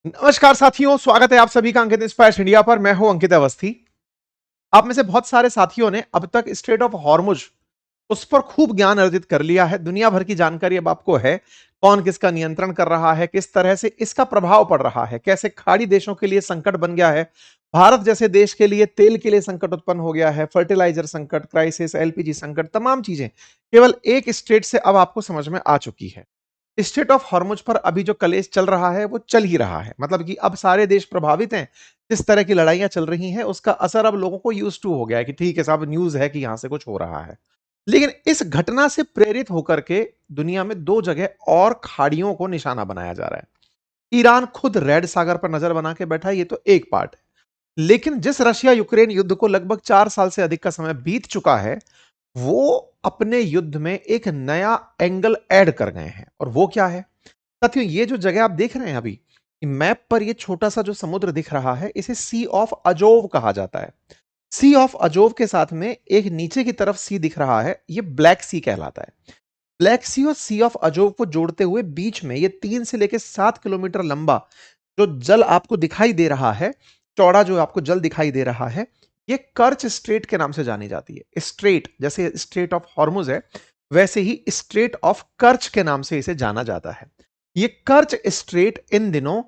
नमस्कार साथियों, स्वागत है आप सभी का अंकित इंस्पायर्स इंडिया पर। मैं हूं अंकित अवस्थी। आप में से बहुत सारे साथियों ने अब तक स्ट्रेट ऑफ हॉर्मुज उस पर खूब ज्ञान अर्जित कर लिया है। दुनिया भर की जानकारी अब आपको है। कौन किसका नियंत्रण कर रहा है, किस तरह से इसका प्रभाव पड़ रहा है, कैसे खाड़ी देशों के लिए संकट बन गया है, भारत जैसे देश के लिए तेल के लिए संकट उत्पन्न हो गया है, फर्टिलाइजर संकट, क्राइसिस, एलपीजी संकट, तमाम चीजें केवल एक स्टेट से अब आपको समझ में आ चुकी है। स्टेट ऑफ हॉर्मुज पर अभी जो कलेश चल रहा है वो चल ही रहा है, मतलब कि अब सारे देश प्रभावित हैं। जिस तरह की लड़ाइयां चल रही हैं उसका असर अब लोगों को यूज टू हो गया है कि ठीक है साहब, न्यूज है कि यहां से कुछ हो रहा है। लेकिन इस घटना से प्रेरित होकर के दुनिया में दो जगह और खाड़ियों को निशाना बनाया जा रहा है। ईरान खुद रेड सागर पर नजर बना के बैठा है, ये तो एक पार्ट है। लेकिन जिस रशिया यूक्रेन युद्ध को लगभग 4 साल से अधिक का समय बीत चुका है, वो अपने युद्ध में एक नया एंगल ऐड कर गए हैं। और वो क्या है साथियों? ये जो जगह आप देख रहे हैं अभी मैप पर, ये छोटा सा जो समुद्र दिख रहा है, इसे सी ऑफ अजोव कहा जाता है। सी ऑफ अजोव के साथ में एक नीचे की तरफ सी दिख रहा है, ये ब्लैक सी कहलाता है। ब्लैक सी और सी ऑफ अजोव को जोड़ते हुए बीच में ये 3 से लेकर 7 किलोमीटर लंबा जो जल आपको दिखाई दे रहा है, चौड़ा जो आपको जल दिखाई दे रहा है, ये कर्च स्ट्रेट के नाम से जानी जाती है। स्ट्रेट जैसे स्ट्रेट ऑफ हॉर्मुज है, वैसे ही स्ट्रेट ऑफ कर्च के नाम से इसे जाना जाता है। ये कर्च स्ट्रेट इन दिनों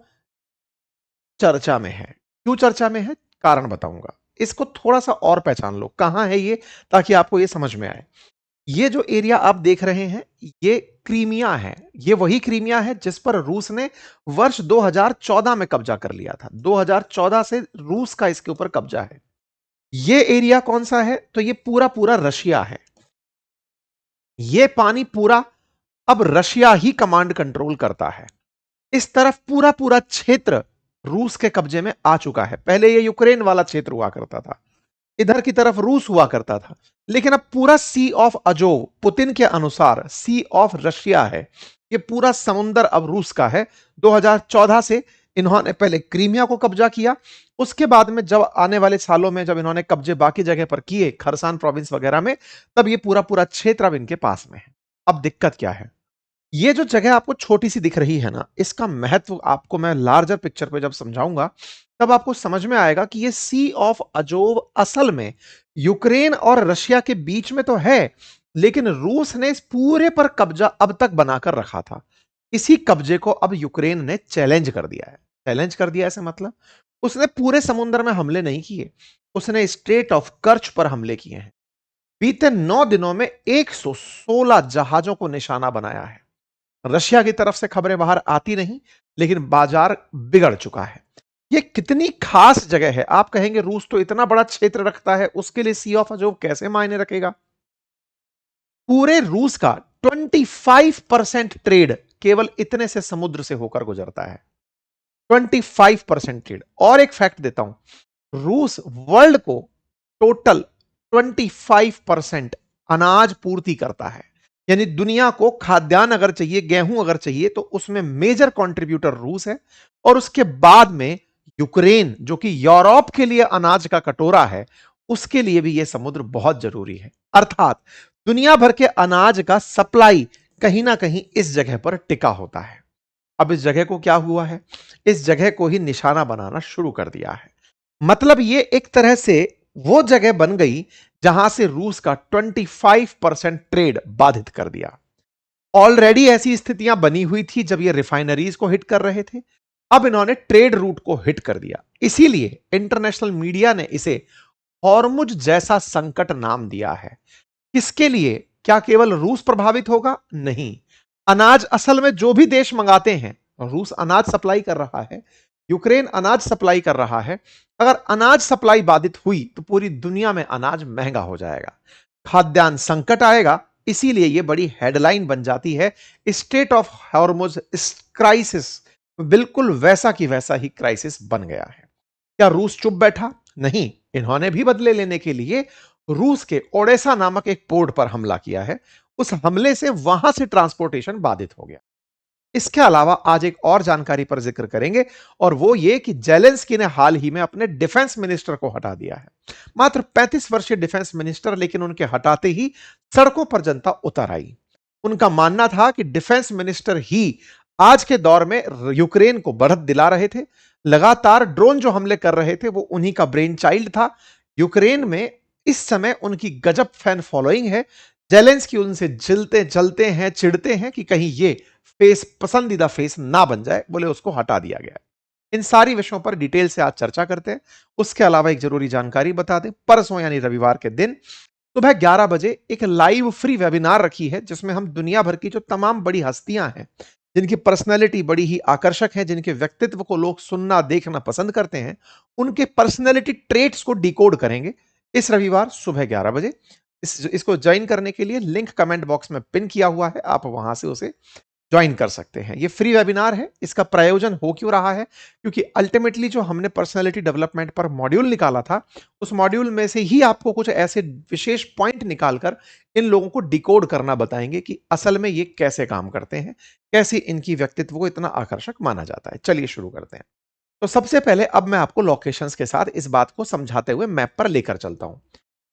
चर्चा में है। क्यों चर्चा में है, कारण बताऊंगा। इसको थोड़ा सा और पहचान लो कहां है ये, ताकि आपको ये समझ में आए। ये जो एरिया आप देख रहे हैं, ये क्रीमिया है। ये वही क्रीमिया है जिस पर रूस ने वर्ष 2014 में कब्जा कर लिया था। 2014 से रूस का इसके ऊपर कब्जा है। ये एरिया कौन सा है? तो ये पूरा पूरा रशिया है। ये पानी पूरा अब रशिया ही कमांड कंट्रोल करता है। इस तरफ पूरा पूरा क्षेत्र रूस के कब्जे में आ चुका है। पहले ये यूक्रेन वाला क्षेत्र हुआ करता था, इधर की तरफ रूस हुआ करता था। लेकिन अब पूरा सी ऑफ अजोव पुतिन के अनुसार सी ऑफ रशिया है। ये पूरा समुंदर अब रूस का है। 2014 से इन्होंने पहले क्रीमिया को कब्जा किया। उसके बाद में जब आने वाले सालों में जब इन्होंने कब्जे बाकी जगह पर किए, खरसान प्रोविंस वगैरह में, तब ये पूरा पूरा क्षेत्र अब इनके पास में है। अब दिक्कत क्या है? ये जो जगह आपको छोटी सी दिख रही है ना, इसका महत्व आपको मैं लार्जर पिक्चर पे जब समझाऊंगा, तब आपको समझ में आएगा कि ये सी ऑफ अजोव असल में यूक्रेन और रशिया के बीच में तो है, लेकिन रूस ने इस पूरे पर कब्जा अब तक बनाकर रखा था। इसी कब्जे को अब यूक्रेन ने चैलेंज कर दिया है। चैलेंज कर दिया ऐसे मतलब उसने पूरे समुद्र में हमले नहीं किए, उसने स्ट्रेट ऑफ कर्च पर हमले किए हैं। बीते 9 दिनों में 116 जहाजों को निशाना बनाया है। रशिया की तरफ से खबरें बाहर आती नहीं, लेकिन बाजार बिगड़ चुका है। यह कितनी खास जगह है? आप कहेंगे रूस तो इतना बड़ा क्षेत्र रखता है, उसके लिए सी ऑफ अजोव कैसे मायने रखेगा? पूरे रूस का 25% ट्रेड केवल इतने से समुद्र से होकर गुजरता है। 25% ट्रेड। और एक फैक्ट देता हूं, रूस वर्ल्ड को टोटल 25% अनाज पूर्ति करता है। यानी दुनिया को खाद्यान्न अगर चाहिए, गेहूं अगर चाहिए, तो उसमें मेजर कंट्रीब्यूटर रूस है। और उसके बाद में यूक्रेन, जो कि यूरोप के लिए अनाज का कटोरा है, उसके लिए भी यह समुद्र बहुत जरूरी है। अर्थात दुनिया भर के अनाज का सप्लाई कहीं ना कहीं इस जगह पर टिका होता है। अब इस जगह को क्या हुआ है? इस जगह को ही निशाना बनाना शुरू कर दिया है। मतलब ये एक तरह से वो जगह बन गई जहां से रूस का 25% ट्रेड बाधित कर दिया। ऑलरेडी ऐसी स्थितियां बनी हुई थी जब ये रिफाइनरीज को हिट कर रहे थे। अब इन्होंने ट्रेड रूट को हिट कर दिया। इसीलिए इंटरनेशनल मीडिया ने इसे हॉर्मुज जैसा संकट नाम दिया है। किसके लिए? क्या केवल रूस प्रभावित होगा? नहीं। अनाज असल में जो भी देश मंगाते हैं, रूस अनाज सप्लाई कर रहा है, यूक्रेन अनाज सप्लाई कर रहा है। अगर अनाज सप्लाई बाधित हुई तो पूरी दुनिया में अनाज महंगा हो जाएगा, खाद्यान्न संकट आएगा। इसीलिए यह बड़ी हेडलाइन बन जाती है। स्टेट ऑफ हॉर्मुज क्राइसिस बिल्कुल वैसा की वैसा ही क्राइसिस बन गया है। क्या रूस चुप बैठा? नहीं, इन्होंने भी बदले लेने के लिए रूस के ओडेसा नामक एक पोर्ट पर हमला किया है। उस हमले से वहां से ट्रांसपोर्टेशन बाधित हो गया। इसके अलावा आज एक और जानकारी पर जिक्र करेंगे, और वो ये कि जेलेंस्की ने हाल ही में अपने डिफेंस मिनिस्टर को हटा दिया है। मात्र 35 वर्षीय डिफेंस मिनिस्टर, लेकिन उनके हटाते ही सड़कों पर जनता उतर आई। उनका मानना था कि डिफेंस मिनिस्टर ही आज के दौर में यूक्रेन को बढ़त दिला रहे थे। लगातार ड्रोन जो हमले कर रहे थे वो उन्हीं का ब्रेन चाइल्ड था। यूक्रेन में इस समय उनकी गजब फैन फॉलोइंग है। जेलेंस्की उनसे जलते जलते हैं, चिढ़ते हैं कि कहीं ये फेस पसंदीदा फेस ना बन जाए, बोले उसको हटा दिया गया। इन सारी विषयों पर डिटेल से आज चर्चा करते हैं। उसके अलावा एक जरूरी जानकारी बता दें, परसों यानी रविवार के दिन सुबह 11 बजे एक लाइव फ्री वेबिनार रखी है, जिसमें हम दुनिया भर की जो तमाम बड़ी हस्तियां हैं, जिनकी पर्सनैलिटी बड़ी ही आकर्षक है, जिनके व्यक्तित्व को लोग सुनना देखना पसंद करते हैं, उनके पर्सनैलिटी ट्रेट्स को डिकोड करेंगे इस रविवार सुबह 11 बजे। इसको ज्वाइन करने के लिए लिंक कमेंट बॉक्स में पिन किया हुआ है, आप वहां से उसे ज्वाइन कर सकते हैं। ये फ्री वेबिनार है। इसका प्रायोजन हो क्यों रहा है? क्योंकि अल्टीमेटली जो हमने पर्सनालिटी डेवलपमेंट पर मॉड्यूल निकाला था, उस मॉड्यूल में से ही आपको कुछ ऐसे विशेष पॉइंट निकालकर इन लोगों को डिकोड करना बताएंगे कि असल में ये कैसे काम करते हैं, कैसे इनकी व्यक्तित्व को इतना आकर्षक माना जाता है। चलिए शुरू करते हैं। तो सबसे पहले अब मैं आपको लोकेशंस के साथ इस बात को समझाते हुए मैप पर लेकर चलता हूं।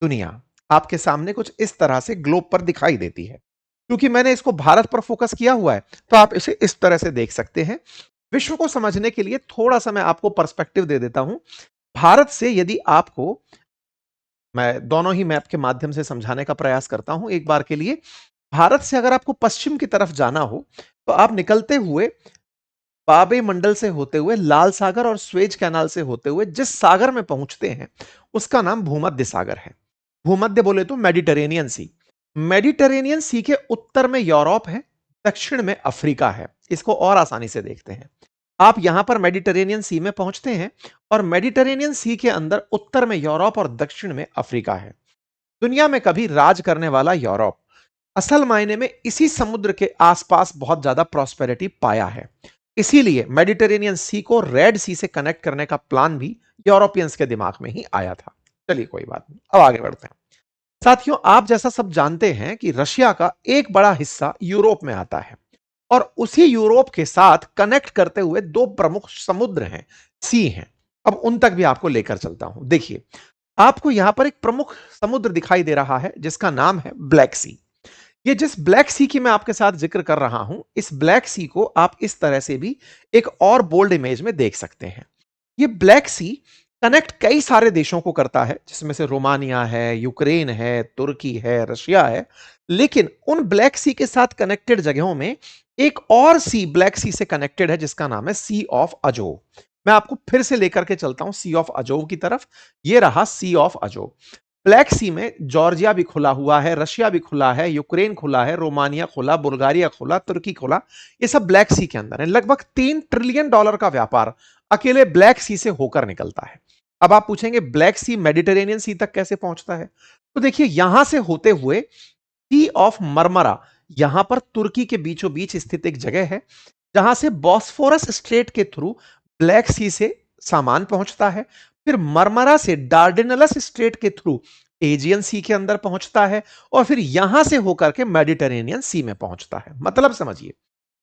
दुनिया आपके सामने कुछ इस तरह से ग्लोब पर दिखाई देती है। क्योंकि मैंने इसको भारत पर फोकस किया हुआ है, तो आप इसे इस तरह से देख सकते हैं। विश्व को समझने के लिए थोड़ा सा मैं आपको पर्सपेक्टिव दे देता हूं। भारत से यदि आपको, मैं दोनों ही मैप के माध्यम से समझाने का प्रयास करता हूं एक बार के लिए। भारत से अगर आपको पश्चिम की तरफ जाना हो, तो आप निकलते हुए बाबे मंडल से होते हुए लाल सागर और स्वेज कैनाल से होते हुए जिस सागर में पहुंचते हैं, उसका नाम भूमध्य सागर है। भूमध्य बोले तो मेडिटेरेनियन सी। मेडिटेरेनियन सी के उत्तर में यूरोप है, दक्षिण में अफ्रीका है। इसको और आसानी से देखते हैं। आप यहां पर मेडिटेरेनियन सी में पहुंचते हैं और मेडिटेरेनियन सी के अंदर उत्तर में यूरोप और दक्षिण में अफ्रीका है। दुनिया में कभी राज करने वाला यूरोप असल मायने में इसी समुद्र के आसपास बहुत ज्यादा प्रॉस्पेरिटी पाया है। इसीलिए मेडिटेरेनियन सी को रेड सी से कनेक्ट करने का प्लान भी यूरोपियंस के दिमाग में ही आया था। चलिए कोई बात नहीं, अब आगे बढ़ते हैं। साथियों, आप जैसा सब जानते हैं कि रशिया का एक बड़ा हिस्सा यूरोप में आता है और उसी यूरोप के साथ कनेक्ट करते हुए दो प्रमुख समुद्र हैं, सी हैं। अब उन तक भी आपको लेकर चलता हूं। देखिए, आपको यहां पर एक प्रमुख समुद्र दिखाई दे रहा है जिसका नाम है ब्लैक सी। ये जिस ब्लैक सी की मैं आपके साथ जिक्र कर रहा हूं, इस ब्लैक सी को आप इस तरह से भी एक और बोल्ड इमेज में देख सकते हैं। ये ब्लैक सी कनेक्ट कई सारे देशों को करता है, जिसमें से रोमानिया है, यूक्रेन है, तुर्की है, रशिया है। लेकिन उन ब्लैक सी के साथ कनेक्टेड जगहों में एक और सी ब्लैक सी से कनेक्टेड है जिसका नाम है सी ऑफ अजोव। मैं आपको फिर से लेकर के चलता हूं सी ऑफ अजोव की तरफ। ये रहा सी ऑफ अजोव। ब्लैक सी में जॉर्जिया भी खुला हुआ है, रशिया भी खुला है, यूक्रेन खुला है, रोमानिया खुला, बुल्गारिया खुला, तुर्की खुला। ये सब ब्लैक सी के अंदर है। लगभग $3 ट्रिलियन का व्यापार अकेले ब्लैक सी से होकर निकलता है। अब आप पूछेंगे ब्लैक सी मेडिटेरेनियन सी तक कैसे पहुंचता है? तो देखिए, यहां से होते हुए सी ऑफ मरमरा, यहां पर तुर्की के बीचों बीच स्थित एक जगह है जहां से बॉस्फोरस स्ट्रेट के थ्रू ब्लैक सी से सामान पहुंचता है। फिर मरमरा से डार्डेनलस स्ट्रेट के थ्रू एजियन सी के अंदर पहुंचता है और फिर यहां से होकर के मेडिटेरेनियन सी में पहुंचता है। मतलब समझिए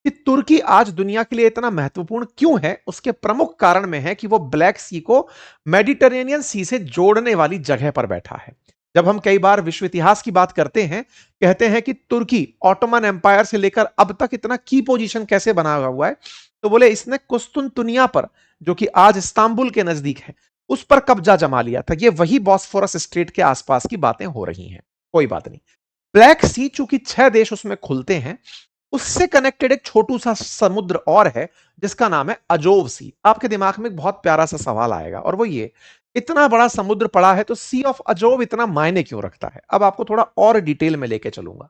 कि तुर्की आज दुनिया के लिए इतना महत्वपूर्ण क्यों है। उसके प्रमुख कारण में है कि वो ब्लैक सी को मेडिटेरेनियन सी से जोड़ने वाली जगह पर बैठा है। जब हम कई बार विश्व इतिहास की बात करते हैं, कहते हैं कि तुर्की ऑटोमन एम्पायर से लेकर अब तक इतना की पोजीशन कैसे बना हुआ है, तो बोले इसने कुस्तुनतुनिया पर, जो कि आज इस्तांबुल के नजदीक है, उस पर कब्जा जमा लिया था। ये वही बॉस्फोरस स्ट्रेट के आसपास की बातें हो रही हैं। कोई बात नहीं। ब्लैक सी चूंकि 6 देश उसमें खुलते हैं, उससे कनेक्टेड एक छोटू सा समुद्र और है जिसका नाम है अजोव सी। आपके दिमाग में एक बहुत प्यारा सा सवाल आएगा और वो ये, इतना बड़ा समुद्र पड़ा है तो सी ऑफ अजोव इतना मायने क्यों रखता है? अब आपको थोड़ा और डिटेल में लेके चलूंगा।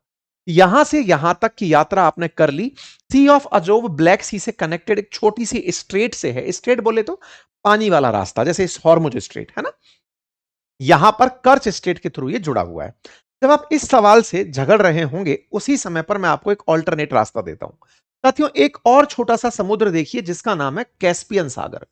यहां से यहां तक की यात्रा आपने कर ली। सी ऑफ अजोव ब्लैक सी से कनेक्टेड एक छोटी सी स्ट्रेट से है। स्ट्रेट बोले तो पानी वाला रास्ता, जैसे हॉर्मुज स्ट्रेट है ना, यहां पर कर्च स्ट्रेट के थ्रू ये जुड़ा हुआ है। जब आप इस सवाल से झगड़ रहे होंगे, उसी समय पर मैं आपको एक ऑल्टरनेट रास्ता देता हूं। साथियों, एक और छोटा सा समुद्र देखिए जिसका नाम है कैस्पियन सागर।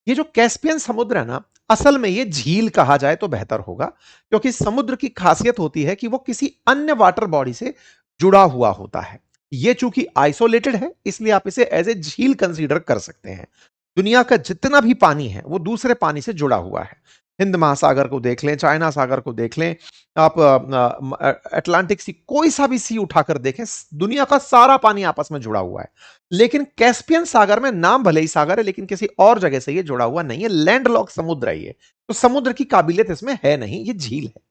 ये जो कैस्पियन समुद्र है ना, असल में ये झील कहा जाए तो बेहतर होगा, क्योंकि समुद्र की खासियत होती है कि वो किसी अन्य वाटर बॉडी से जुड़ा हुआ होता है। ये चूंकि आइसोलेटेड है, इसलिए आप इसे एज ए झील कंसीडर कर सकते हैं। दुनिया का जितना भी पानी है वो दूसरे पानी से जुड़ा हुआ है। हिंद महासागर को देख लें, चाइना सागर को देख लें, आप अटलांटिक सी, कोई सा भी सी उठाकर देखें, दुनिया का सारा पानी आपस में जुड़ा हुआ है। लेकिन कैस्पियन सागर में नाम भले ही सागर है, लेकिन किसी और जगह से ये जुड़ा हुआ नहीं है, लैंडलॉक समुद्र है ये। तो समुद्र की काबिलियत इसमें है नहीं, ये झील है।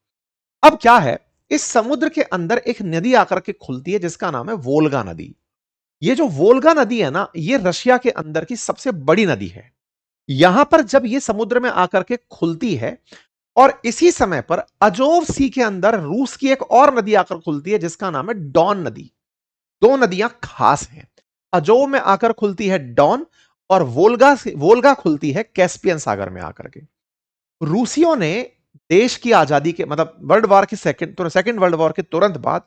अब क्या है, इस समुद्र के अंदर एक नदी आकर के खुलती है जिसका नाम है वोल्गा नदी। ये जो वोल्गा नदी है ना, ये रशिया के अंदर की सबसे बड़ी नदी है। यहां पर जब ये समुद्र में आकर के खुलती है, और इसी समय पर अजोव सी के अंदर रूस की एक और नदी आकर खुलती है जिसका नाम है डॉन नदी। दो नदियां खास हैं। अजोव में आकर खुलती है डॉन, और वोल्गा खुलती है कैस्पियन सागर में आकर के। रूसियों ने देश की आजादी के, मतलब वर्ल्ड वॉर की सेकंड वर्ल्ड वॉर के तुरंत बाद,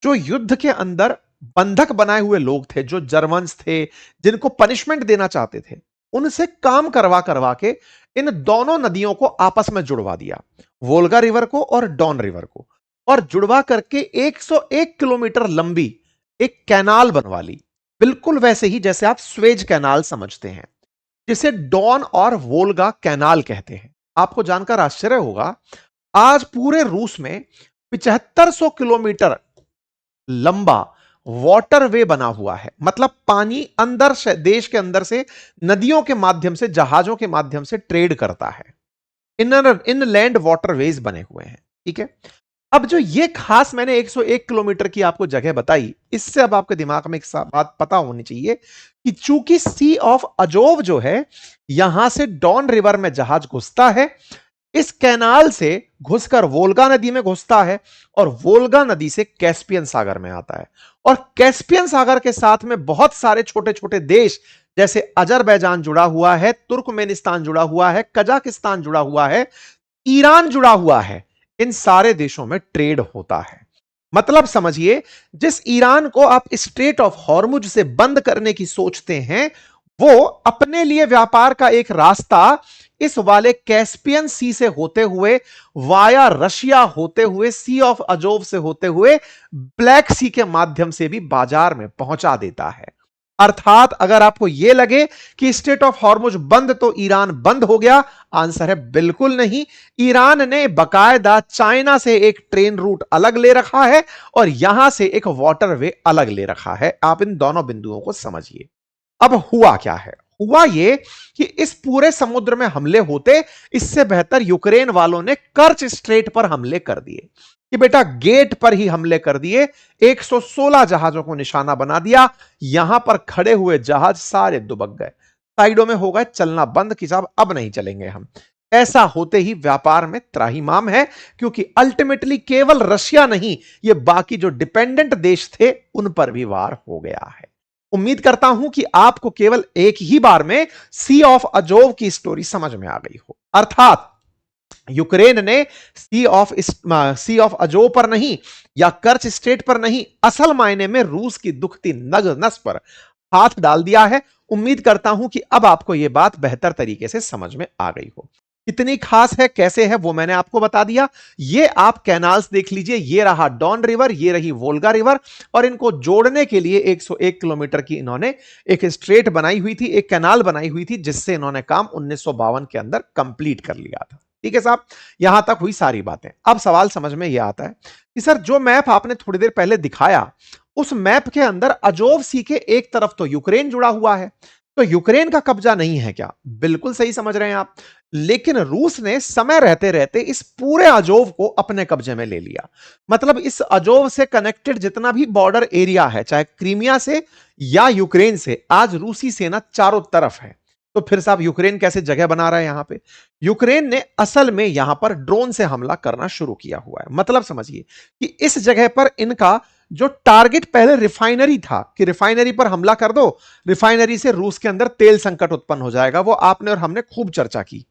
जो युद्ध के अंदर बंधक बनाए हुए लोग थे, जो जर्मन्स थे, जिनको पनिशमेंट देना चाहते थे, उनसे काम करवा करवा के इन दोनों नदियों को आपस में जुड़वा दिया, वोल्गा रिवर को और डॉन रिवर को, और जुड़वा करके 101 किलोमीटर लंबी एक कैनाल बनवा ली। बिल्कुल वैसे ही जैसे आप स्वेज कैनाल समझते हैं, जिसे डॉन और वोल्गा कैनाल कहते हैं। आपको जानकर आश्चर्य होगा, आज पूरे रूस में 7500 किलोमीटर लंबा वाटरवे बना हुआ है। मतलब पानी अंदर से, देश के अंदर से नदियों के माध्यम से, जहाजों के माध्यम से ट्रेड करता है। इनलैंड वाटरवेज बने हुए हैं। ठीक है, अब जो ये खास मैंने 101 किलोमीटर की आपको जगह बताई, इससे अब आपके दिमाग में एक बात पता होनी चाहिए कि चूंकि सी ऑफ अजोव जो है, यहां से डॉन रिवर में जहाज घुसता है, इस कैनाल से घुसकर वोल्गा नदी में घुसता है, और वोल्गा नदी से कैस्पियन सागर में आता है। और कैस्पियन सागर के साथ में बहुत सारे छोटे छोटे देश, जैसे अजरबैजान जुड़ा हुआ है, तुर्कमेनिस्तान जुड़ा हुआ है, कजाकिस्तान जुड़ा हुआ है, ईरान जुड़ा हुआ है। इन सारे देशों में ट्रेड होता है। मतलब समझिए, जिस ईरान को आप स्ट्रेट ऑफ हॉर्मुज से बंद करने की सोचते हैं, वो अपने लिए व्यापार का एक रास्ता इस वाले कैस्पियन सी से होते हुए, वाया रशिया होते हुए, सी ऑफ अजोव से होते हुए, ब्लैक सी के माध्यम से भी बाजार में पहुंचा देता है। अर्थात अगर आपको यह लगे कि स्टेट ऑफ हॉर्मुज बंद तो ईरान बंद हो गया, आंसर है बिल्कुल नहीं। ईरान ने बकायदा चाइना से एक ट्रेन रूट अलग ले रखा है, और यहां से एक वाटरवे अलग ले रखा है। आप इन दोनों बिंदुओं को समझिए। अब हुआ क्या है, हुआ यह कि इस पूरे समुद्र में हमले होते, इससे बेहतर यूक्रेन वालों ने कर्च स्ट्रेट पर हमले कर दिए, कि बेटा गेट पर ही हमले कर दिए। 116 जहाजों को निशाना बना दिया। यहां पर खड़े हुए जहाज सारे दुबक गए, साइडों में हो गए चलना बंद, कि साहब अब नहीं चलेंगे हम। ऐसा होते ही व्यापार में त्राहिमाम है, क्योंकि अल्टीमेटली केवल रशिया नहीं, ये बाकी जो डिपेंडेंट देश थे उन पर भी वार हो गया है। उम्मीद करता हूं कि आपको केवल एक ही बार में सी ऑफ अजोव की स्टोरी समझ में आ गई हो। अर्थात यूक्रेन ने सी ऑफ अजोव पर नहीं, या कर्च स्टेट पर नहीं, असल मायने में रूस की दुखती नग नस पर हाथ डाल दिया है। उम्मीद करता हूं कि अब आपको यह बात बेहतर तरीके से समझ में आ गई हो। कितनी खास है, कैसे है, वो मैंने आपको बता दिया। ये आप कैनाल्स देख लीजिए, ये रहा डॉन रिवर, ये रही वोल्गा रिवर, और इनको जोड़ने के लिए 101 किलोमीटर की इन्होंने एक स्ट्रेट बनाई हुई थी, एक कैनाल बनाई हुई थी, जिससे इन्होंने काम 1952 के अंदर कंप्लीट कर लिया था। ठीक है साहब, यहां तक हुई सारी बातें। अब सवाल समझ में यह आता है कि सर, जो मैप आपने थोड़ी देर पहले दिखाया, उस मैप के अंदर अजोव सी के एक तरफ तो यूक्रेन जुड़ा हुआ है, तो यूक्रेन का कब्जा नहीं है क्या? बिल्कुल सही समझ रहे हैं आप। लेकिन रूस ने समय रहते रहते इस पूरे अजोव को अपने कब्जे में ले लिया। मतलब इस अजोव से कनेक्टेड जितना भी बॉर्डर एरिया है, चाहे क्रीमिया से या यूक्रेन से, आज रूसी सेना चारों तरफ है। तो फिर साहब यूक्रेन कैसे जगह बना रहा है यहां पे? यूक्रेन ने असल में यहां पर ड्रोन से हमला करना शुरू किया हुआ है। मतलब समझिए कि इस जगह पर इनका जो टारगेट पहले रिफाइनरी था, कि रिफाइनरी पर हमला कर दो, रिफाइनरी से रूस के अंदर तेल संकट उत्पन्न हो जाएगा, वो आपने और हमने खूब चर्चा की।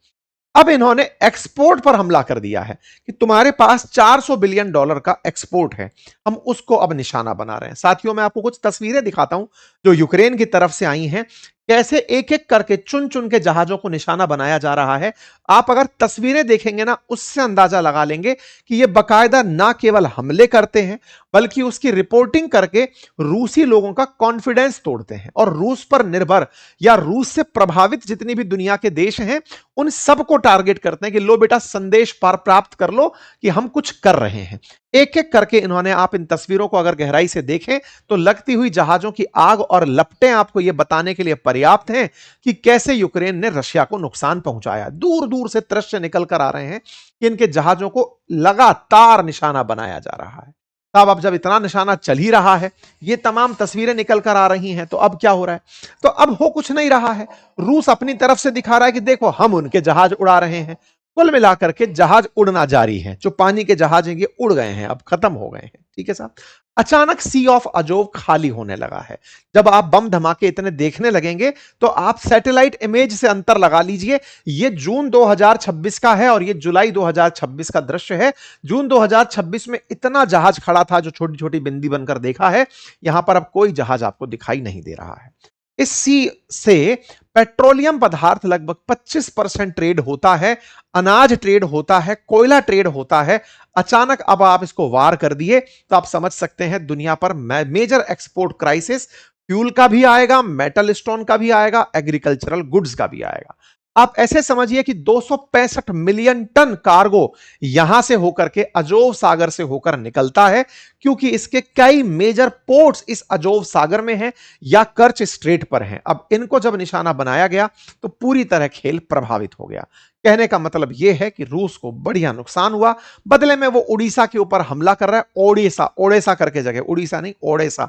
अब इन्होंने एक्सपोर्ट पर हमला कर दिया है, कि तुम्हारे पास $400 बिलियन का एक्सपोर्ट है, हम उसको अब निशाना बना रहे हैं। साथियों, मैं आपको कुछ तस्वीरें दिखाता हूं जो यूक्रेन की तरफ से आई हैं, कैसे एक एक करके चुन चुन के जहाजों को निशाना बनाया जा रहा है। आप अगर तस्वीरें देखेंगे ना, उससे अंदाजा लगा लेंगे कि ये बकायदा ना केवल हमले करते हैं, बल्कि उसकी रिपोर्टिंग करके रूसी लोगों का कॉन्फिडेंस तोड़ते हैं और रूस पर निर्भर या रूस से प्रभावित जितनी भी दुनिया के देश हैं, उन सबको टारगेट करते हैं कि लो बेटा, संदेश पार प्राप्त कर लो कि हम कुछ कर रहे हैं। एक एक करके इन्होंने, आप इन तस्वीरों को अगर गहराई से देखें तो लगती हुई जहाजों की आग और लपटें आपको यह बताने के लिए पर्याप्त हैं कि कैसे यूक्रेन ने रशिया को नुकसान पहुंचाया। दूर दूर से दृश्य निकल कर आ रहे हैं कि इनके जहाजों को लगातार निशाना बनाया जा रहा है। तब अब जब इतना निशाना चल ही रहा है, ये तमाम तस्वीरें निकल कर आ रही हैं, तो अब क्या हो रहा है? तो अब हो कुछ नहीं रहा है। रूस अपनी तरफ से दिखा रहा है कि देखो, हम उनके जहाज उड़ा रहे हैं। कुल मिलाकर के जहाज उड़ना जारी है। जो पानी के जहाज हैं, ये उड़ गए हैं, अब खत्म हो गए हैं। ठीक है साहब। अचानक सी ऑफ अजोव खाली होने लगा है। जब आप बम धमाके इतने देखने लगेंगे तो आप सैटेलाइट इमेज से अंतर लगा लीजिए। ये जून 2026 का है और ये जुलाई 2026 का दृश्य है। जून 2026 में इतना जहाज खड़ा था जो छोटी छोटी बिंदी बनकर देखा है, यहां पर अब कोई जहाज आपको दिखाई नहीं दे रहा है। इस सी से पेट्रोलियम पदार्थ लगभग 25% ट्रेड होता है, अनाज ट्रेड होता है, कोयला ट्रेड होता है। अचानक अब आप इसको वार कर दिए तो आप समझ सकते हैं दुनिया पर मेजर एक्सपोर्ट क्राइसिस, फ्यूल का भी आएगा, मेटल स्टोन का भी आएगा, एग्रीकल्चरल गुड्स का भी आएगा। आप ऐसे समझिए कि 265 मिलियन टन कार्गो यहां से होकर के अजोव सागर से होकर निकलता है, क्योंकि इसके कई मेजर पोर्ट्स इस अजोव सागर में हैं या कर्च स्ट्रेट पर हैं। अब इनको जब निशाना बनाया गया तो पूरी तरह खेल प्रभावित हो गया। कहने का मतलब यह है कि रूस को बढ़िया नुकसान हुआ। बदले में वो उड़ीसा के ऊपर हमला कर रहा है। ओडिशा, ओडेसा करके जगह, उड़ीसा नहीं ओडेसा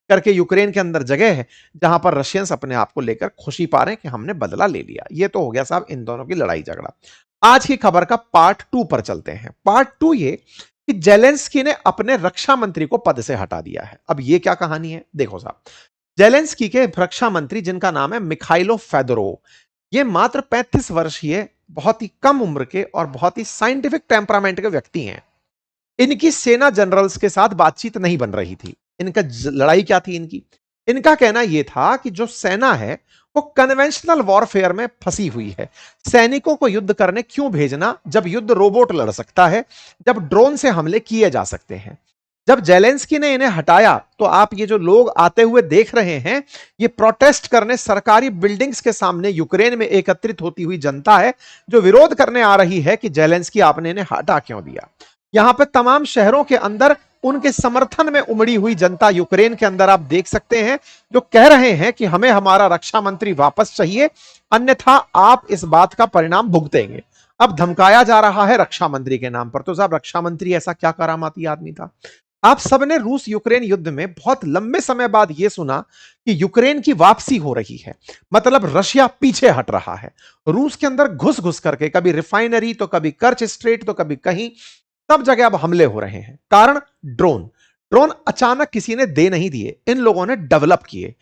करके यूक्रेन के अंदर जगह है, जहां पर रशियंस अपने आप को लेकर खुशी पा रहे हैं कि हमने बदला ले लिया। ये तो हो गया साहब इन दोनों की लड़ाई झगड़ा। आज की खबर का पार्ट 2 पर चलते हैं। पार्ट 2 ये कि जेलेंस्की ने अपने रक्षा मंत्री को पद से हटा दिया है। अब ये क्या कहानी है, देखो साहब। जेलेंस्की के रक्षा मंत्री, जिनका नाम है मिखाइलो फेदोरोव, ये मात्र 35 वर्षीय, बहुत ही कम उम्र के और बहुत ही साइंटिफिक टेम्परामेंट के व्यक्ति हैं। इनकी सेना जनरल्स के साथ बातचीत नहीं बन रही थी। इनका लड़ाई क्या थी इनकी? इनका कहना यह था कि जो सेना है वो कन्वेंशनल वॉरफेयर में फंसी हुई है। सैनिकों को युद्ध करने क्यों भेजना जब युद्ध रोबोट लड़ सकता है, जब ड्रोन से हमले किए जा सकते हैं। जब जेलेंस्की ने इन्हें हटाया तो आप ये जो लोग आते हुए देख रहे हैं, ये प्रोटेस्ट करने सरकारी बिल्डिंग्स के सामने यूक्रेन में एकत्रित होती हुई जनता है, जो विरोध करने आ रही है कि जेलेंस्की आपने इन्हें हटा क्यों दिया। यहां पे तमाम शहरों के अंदर उनके समर्थन में उमड़ी हुई जनता यूक्रेन के अंदर आप देख सकते हैं, जो कह रहे हैं कि हमें हमारा रक्षा मंत्री वापस चाहिए, अन्यथा आप इस बात का परिणाम भुगतेंगे। अब धमकाया जा रहा है रक्षा मंत्री के नाम पर। तो साहब, रक्षा मंत्री ऐसा क्या करामाती आदमी था? आप सबने रूस यूक्रेन युद्ध में बहुत लंबे समय बाद यह सुना कि यूक्रेन की वापसी हो रही है, मतलब रशिया पीछे हट रहा है। रूस के अंदर घुस घुस करके कभी रिफाइनरी, तो कभी कर्च स्ट्रेट, तो कभी कहीं, सब जगह अब हमले हो रहे हैं। कारण ड्रोन। ड्रोन अचानक किसी ने दे नहीं दिए, इन लोगों ने डेवलप किए,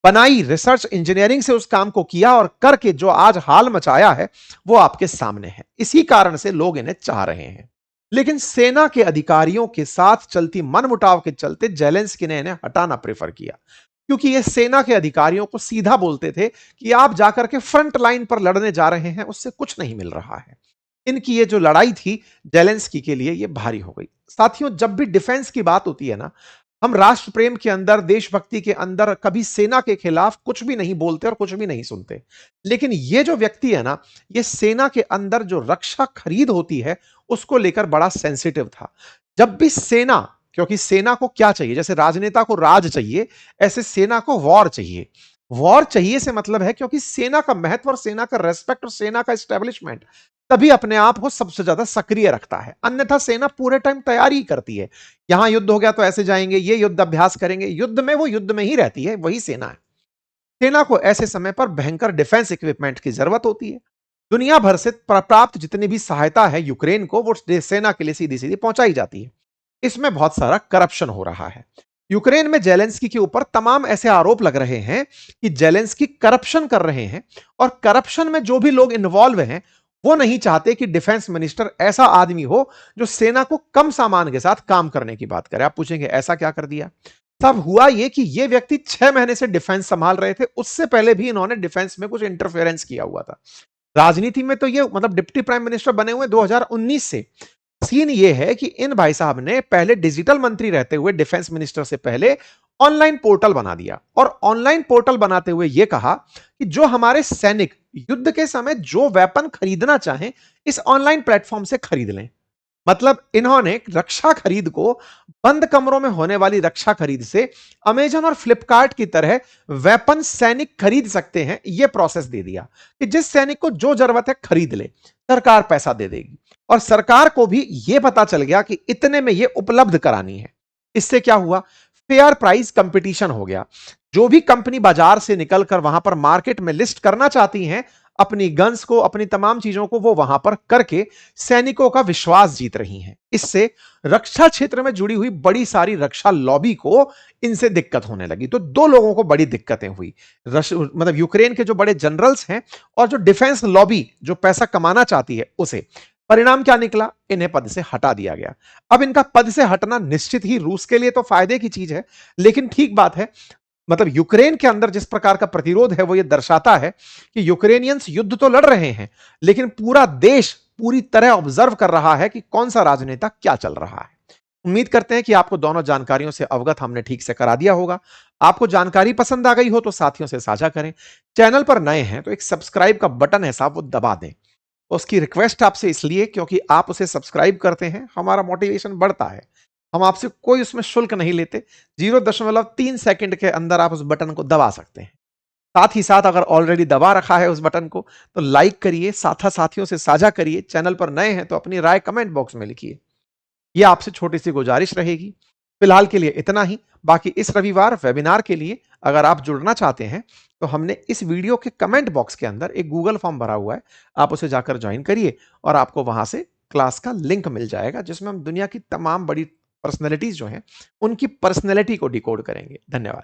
बनाई, रिसर्च इंजीनियरिंग से उस काम को किया और करके जो आज हाल मचाया है वो आपके सामने है। इसी कारण से लोग इन्हें चाह रहे हैं। लेकिन सेना के अधिकारियों के साथ चलती मनमुटाव के चलते जेलेंस्की ने इन्हें हटाना प्रेफर किया, क्योंकि ये सेना के अधिकारियों को सीधा बोलते थे कि आप जाकर के फ्रंट लाइन पर लड़ने जा रहे हैं, उससे कुछ नहीं मिल रहा है। इनकी ये जो लड़ाई थी जेलेंस्की के लिए ये भारी हो गई। साथियों, जब भी डिफेंस की बात होती है ना, हम राष्ट्र प्रेम के अंदर, देशभक्ति के अंदर कभी सेना के खिलाफ कुछ भी नहीं बोलते और कुछ भी नहीं सुनते। लेकिन ये जो व्यक्ति है ना, ये सेना के अंदर जो रक्षा खरीद होती है उसको लेकर बड़ा सेंसिटिव था। जब भी सेना, क्योंकि सेना को क्या चाहिए, जैसे राजनेता को राज चाहिए, ऐसे सेना को वॉर चाहिए। वॉर चाहिए से मतलब है क्योंकि सेना का महत्व और सेना का रेस्पेक्ट और सेना का एस्टेब्लिशमेंट तभी अपने आप को सबसे ज्यादा सक्रिय रखता है। अन्यथा सेना पूरे टाइम तैयारी करती है, यहां युद्ध हो गया तो ऐसे जाएंगे, ये युद्ध अभ्यास करेंगे, युद्ध में वो युद्ध में ही रहती है, वही सेना है। सेना को ऐसे समय पर भयंकर डिफेंस इक्विपमेंट की जरूरत होती है। दुनिया भर से प्राप्त जितनी भी सहायता है यूक्रेन को, वो सेना के लिए सीधी सीधी पहुंचाई जाती है। इसमें बहुत सारा करप्शन हो रहा है। यूक्रेन में जेलेंस्की के ऊपर तमाम ऐसे आरोप लग रहे हैं कि जेलेंस्की करप्शन कर रहे हैं, और करप्शन में जो भी लोग इन्वॉल्व हैं वो नहीं चाहते कि डिफेंस मिनिस्टर ऐसा आदमी हो जो सेना को कम सामान के साथ काम करने की बात करे। आप पूछेंगे ऐसा क्या कर दिया? तब हुआ ये कि ये व्यक्ति 6 महीने से डिफेंस संभाल रहे थे, उससे पहले भी इन्होंने डिफेंस में कुछ इंटरफेरेंस किया हुआ था। राजनीति में तो ये मतलब डिप्टी प्राइम मिनिस्टर बने हुए 2019 से। सीन ये है कि इन भाई साहब ने पहले डिजिटल मंत्री रहते हुए डिफेंस मिनिस्टर से पहले ऑनलाइन पोर्टल बना दिया और ऑनलाइन पोर्टल बनाते हुए यह कहा कि जो हमारे सैनिक युद्ध के समय जो वेपन खरीदना चाहें इस ऑनलाइन प्लेटफॉर्म से खरीद लें। मतलब इन्होंने रक्षा खरीद को बंद कमरों में होने वाली रक्षा खरीद से अमेजन और फ्लिपकार्ट की तरह वेपन सैनिक खरीद सकते हैं यह प्रोसेस दे दिया कि जिस सैनिक को जो जरूरत है खरीद ले, सरकार पैसा दे देगी। और सरकार को भी यह पता चल गया कि इतने में यह उपलब्ध करानी है। इससे क्या हुआ, फेयर प्राइस कंपटीशन हो गया। जो भी कंपनी बाजार से निकलकर वहां पर मार्केट में लिस्ट करना चाहती हैं अपनी गन्स को, अपनी तमाम चीजों को वो वहां पर करके सैनिकों का विश्वास जीत रही हैं। इससे रक्षा क्षेत्र में जुड़ी हुई बड़ी सारी रक्षा लॉबी को इनसे दिक्कत होने लगी। तो दो लोगों को बड़ी दिक्कतें हुई, मतलब यूक्रेन के जो बड़े जनरल्स हैं और जो डिफेंस लॉबी जो पैसा कमाना चाहती है उसे। परिणाम क्या निकला, इन्हें पद से हटा दिया गया। अब इनका पद से हटना निश्चित ही रूस के लिए तो फायदे की चीज है, लेकिन ठीक बात है, मतलब यूक्रेन के अंदर जिस प्रकार का प्रतिरोध है वो ये दर्शाता है कि यूक्रेनियंस युद्ध तो लड़ रहे हैं लेकिन पूरा देश पूरी तरह ऑब्जर्व कर रहा है कि कौन सा राजनेता क्या चल रहा है। उम्मीद करते हैं कि आपको दोनों जानकारियों से अवगत हमने ठीक से करा दिया होगा। आपको जानकारी पसंद आ गई हो तो साथियों से साझा करें। चैनल पर नए हैं तो एक सब्सक्राइब का बटन है साहब, वो दबा दें। उसकी रिक्वेस्ट आपसे इसलिए क्योंकि आप उसे सब्सक्राइब करते हैं, हमारा मोटिवेशन बढ़ता है। हम आपसे कोई उसमें शुल्क नहीं लेते। 0.3 सेकंड के अंदर आप उस बटन को दबा सकते हैं। साथ ही साथ अगर ऑलरेडी दबा रखा है उस बटन को तो लाइक करिए, साथियों से साझा करिए। चैनल पर नए हैं तो अपनी राय कमेंट बॉक्स में लिखिए। यह आपसे छोटी सी गुजारिश रहेगी। फिलहाल के लिए इतना ही। बाकी इस रविवार वेबिनार के लिए अगर आप जुड़ना चाहते हैं तो हमने इस वीडियो के कमेंट बॉक्स के अंदर एक गूगल फॉर्म भरा हुआ है, आप उसे जाकर ज्वाइन करिए और आपको वहां से क्लास का लिंक मिल जाएगा जिसमें हम दुनिया की तमाम बड़ी पर्सनैलिटीज जो हैं उनकी पर्सनैलिटी को डिकोड करेंगे। धन्यवाद।